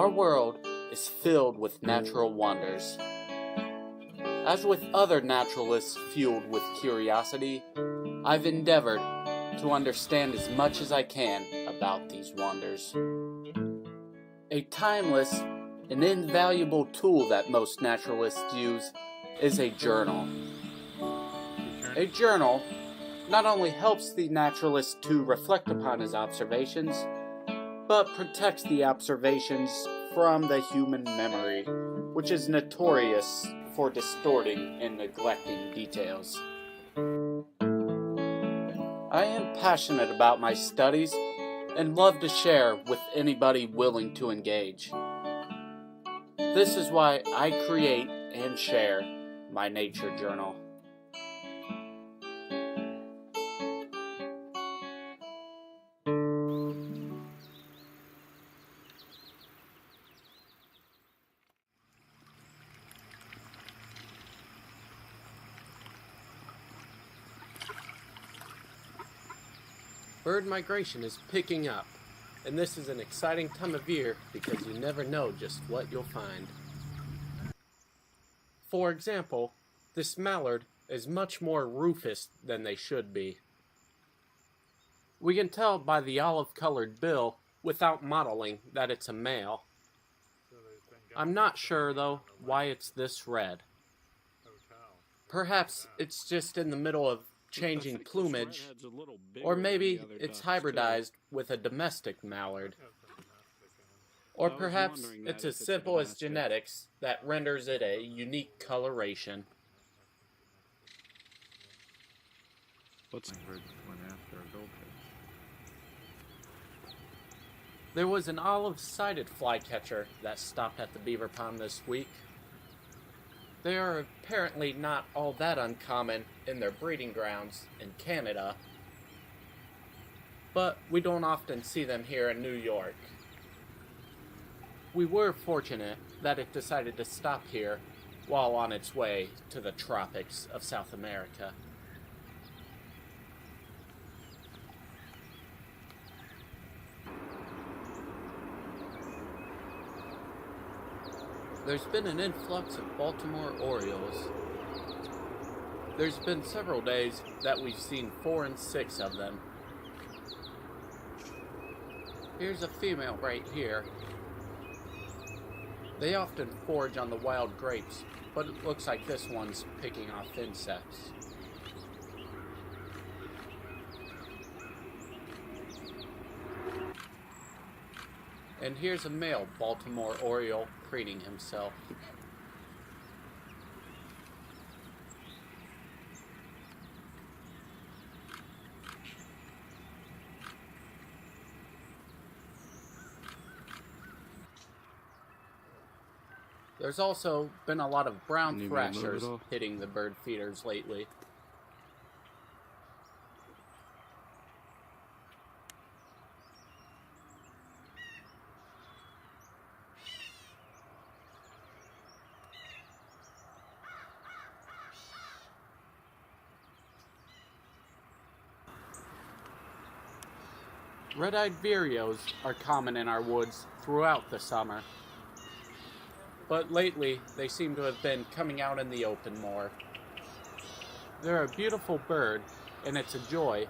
Our world is filled with natural wonders. As with other naturalists fueled with curiosity, I've endeavored to understand as much as I can about these wonders. A timeless and invaluable tool that most naturalists use is a journal. A journal not only helps the naturalist to reflect upon his observations, but protects the observations from the human memory, which is notorious for distorting and neglecting details. I am passionate about my studies and love to share with anybody willing to engage. This is why I create and share my nature journal. Bird migration is picking up, and this is an exciting time of year because you never know just what you'll find. For example, this mallard is much more rufous than they should be. We can tell by the olive-colored bill without modeling that it's a male. I'm not sure, though, why it's this red. Perhaps it's just in the middle of changing plumage, or maybe it's hybridized with a domestic mallard. Or perhaps it's as simple as genetics that renders it a unique coloration. There was an olive-sided flycatcher that stopped at the beaver pond this week. They are apparently not all that uncommon in their breeding grounds in Canada, but we don't often see them here in New York. We were fortunate that it decided to stop here while on its way to the tropics of South America. There's been an influx of Baltimore Orioles. There's been several days that we've seen 4 and 6 of them. Here's a female right here. They often forage on the wild grapes, but it looks like this one's picking off insects. And here's a male Baltimore Oriole preening himself. There's also been a lot of brown thrashers hitting the bird feeders lately. Red-eyed vireos are common in our woods throughout the summer, but lately they seem to have been coming out in the open more. They're a beautiful bird, and it's a joy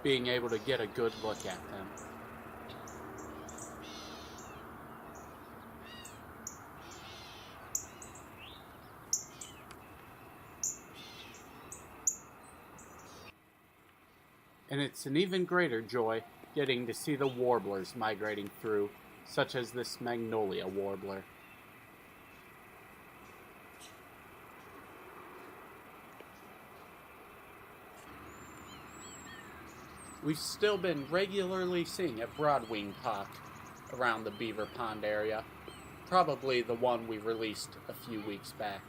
being able to get a good look at them. And it's an even greater joy getting to see the warblers migrating through, such as this magnolia warbler. We've still been regularly seeing a broad-winged hawk around the Beaver Pond area, probably the one we released a few weeks back.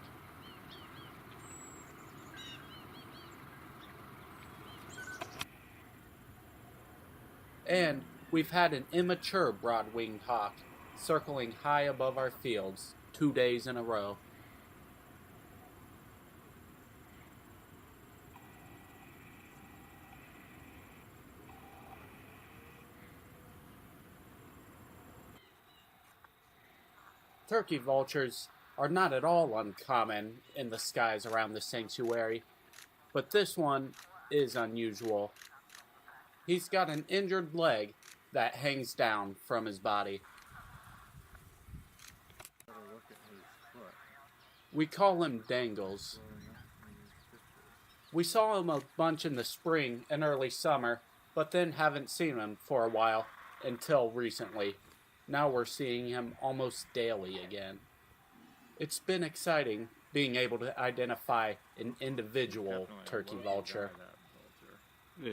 And we've had an immature broad-winged hawk circling high above our fields 2 days in a row. Turkey vultures are not at all uncommon in the skies around the sanctuary, but this one is unusual. He's got an injured leg that hangs down from his body. We call him Dangles. We saw him a bunch in the spring and early summer, but then haven't seen him for a while until recently. Now we're seeing him almost daily again. It's been exciting being able to identify an individual turkey vulture. Yeah.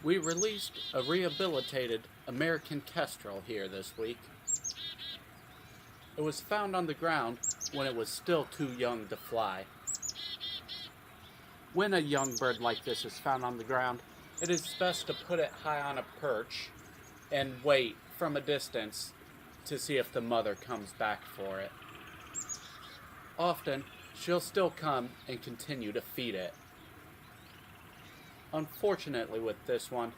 We released a rehabilitated American kestrel here this week. It was found on the ground when it was still too young to fly. When a young bird like this is found on the ground, it is best to put it high on a perch and wait from a distance to see if the mother comes back for it. Often, she'll still come and continue to feed it. Unfortunately with this one,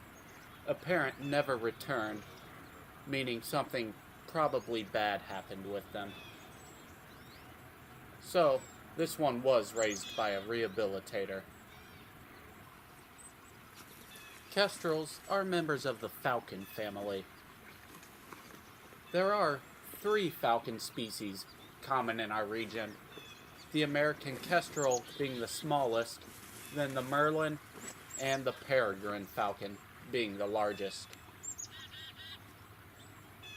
a parent never returned, meaning something probably bad happened with them. So, this one was raised by a rehabilitator. Kestrels are members of the falcon family. There are 3 falcon species common in our region, the American kestrel being the smallest, then the merlin, and the peregrine falcon being the largest.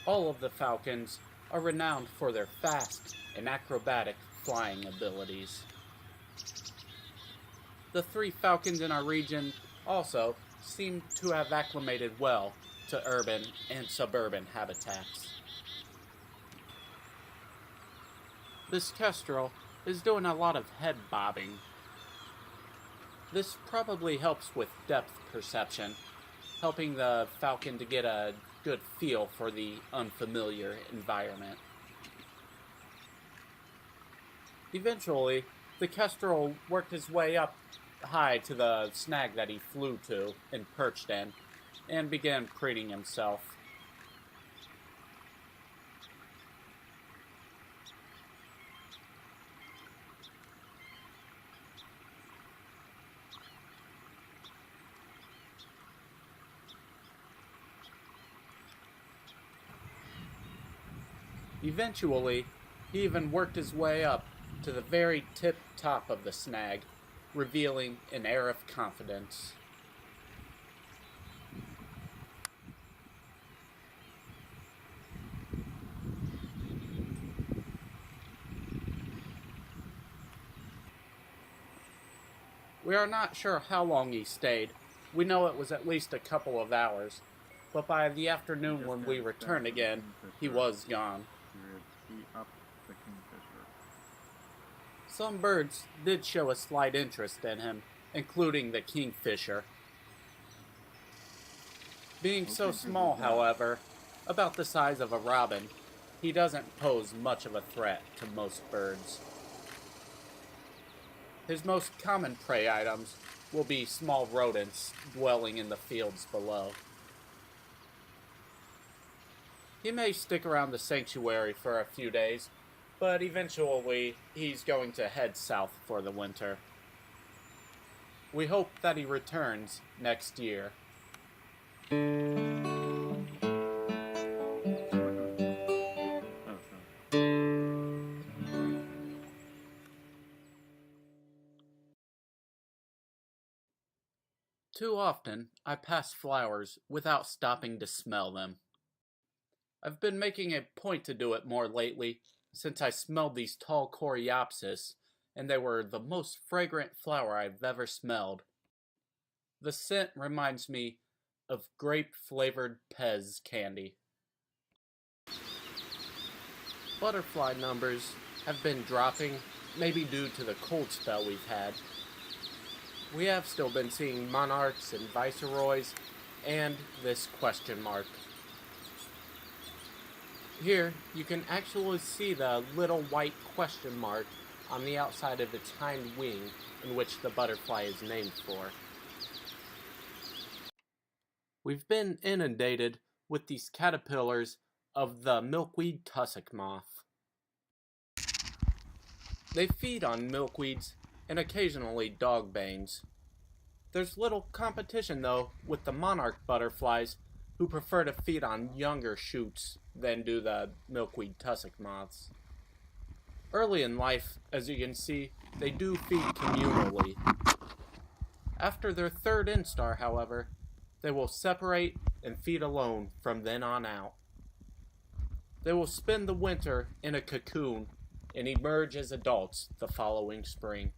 All of the falcons are renowned for their fast and acrobatic flying abilities. The 3 falcons in our region also seem to have acclimated well to urban and suburban habitats. This kestrel is doing a lot of head bobbing. This probably helps with depth perception, helping the falcon to get a good feel for the unfamiliar environment. Eventually, the kestrel worked his way up high to the snag that he flew to and perched in, and began preening himself. Eventually, he even worked his way up to the very tip top of the snag, revealing an air of confidence. We are not sure how long he stayed. We know it was at least a couple of hours, but by the afternoon when we returned again, he was gone. Some birds did show a slight interest in him, including the kingfisher. Being so small, however, about the size of a robin, he doesn't pose much of a threat to most birds. His most common prey items will be small rodents dwelling in the fields below. He may stick around the sanctuary for a few days, but eventually he's going to head south for the winter. We hope that he returns next year. Too often, I pass flowers without stopping to smell them. I've been making a point to do it more lately, since I smelled these tall coreopsis, and they were the most fragrant flower I've ever smelled. The scent reminds me of grape-flavored Pez candy. Butterfly numbers have been dropping, maybe due to the cold spell we've had. We have still been seeing monarchs and viceroys, and this question mark. Here, you can actually see the little white question mark on the outside of its hind wing, in which the butterfly is named for. We've been inundated with these caterpillars of the milkweed tussock moth. They feed on milkweeds and occasionally dogbanes. There's little competition, though, with the monarch butterflies, who prefer to feed on younger shoots than do the milkweed tussock moths. Early in life, as you can see, they do feed communally. After their third instar, however, they will separate and feed alone from then on out. They will spend the winter in a cocoon and emerge as adults the following spring.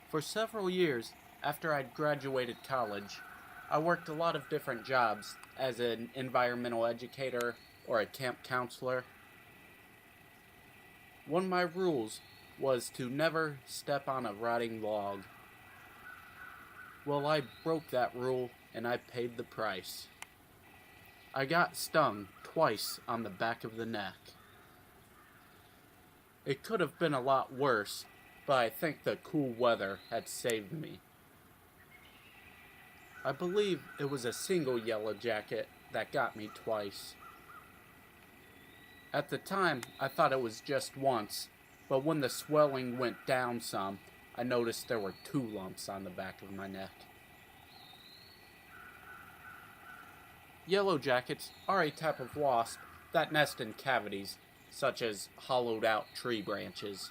For several years after I'd graduated college, I worked a lot of different jobs as an environmental educator or a camp counselor. One of my rules was to never step on a rotting log. Well, I broke that rule and I paid the price. I got stung twice on the back of the neck. It could have been a lot worse, but I think the cool weather had saved me. I believe it was a single yellow jacket that got me twice. At the time, I thought it was just once, but when the swelling went down some, I noticed there were 2 lumps on the back of my neck. Yellow jackets are a type of wasp that nest in cavities, such as hollowed out tree branches.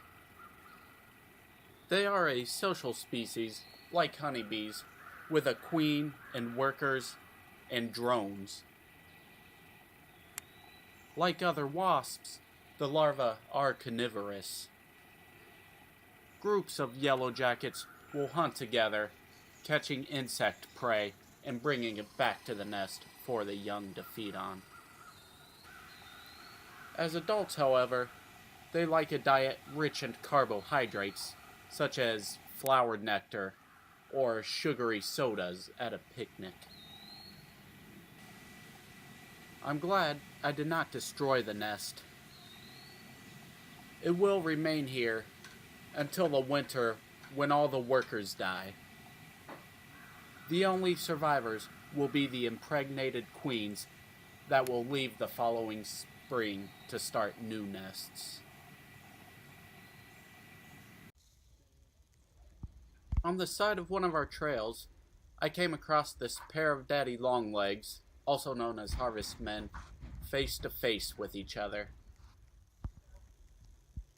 They are a social species, like honeybees, with a queen and workers and drones. Like other wasps, the larvae are carnivorous. Groups of yellow jackets will hunt together, catching insect prey and bringing it back to the nest for the young to feed on. As adults, however, they like a diet rich in carbohydrates, such as flowered nectar or sugary sodas at a picnic. I'm glad I did not destroy the nest. It will remain here until the winter when all the workers die. The only survivors will be the impregnated queens that will leave the following spring to start new nests. On the side of one of our trails, I came across this pair of daddy longlegs, also known as harvestmen, face to face with each other.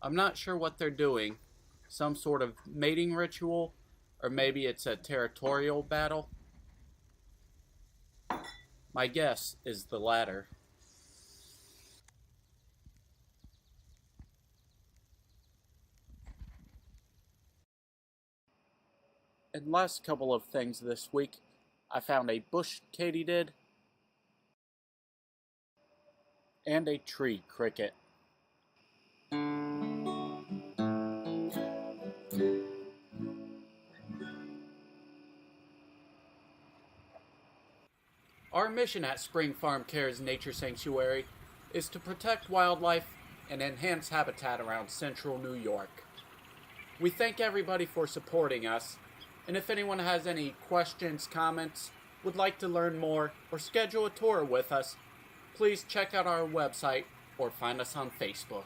I'm not sure what they're doing, some sort of mating ritual, or maybe it's a territorial battle. My guess is the latter. And last couple of things this week, I found a bush katydid and a tree cricket. Our mission at Spring Farm Cares Nature Sanctuary is to protect wildlife and enhance habitat around central New York. We thank everybody for supporting us, and if anyone has any questions, comments, would like to learn more, or schedule a tour with us, please check out our website or find us on Facebook.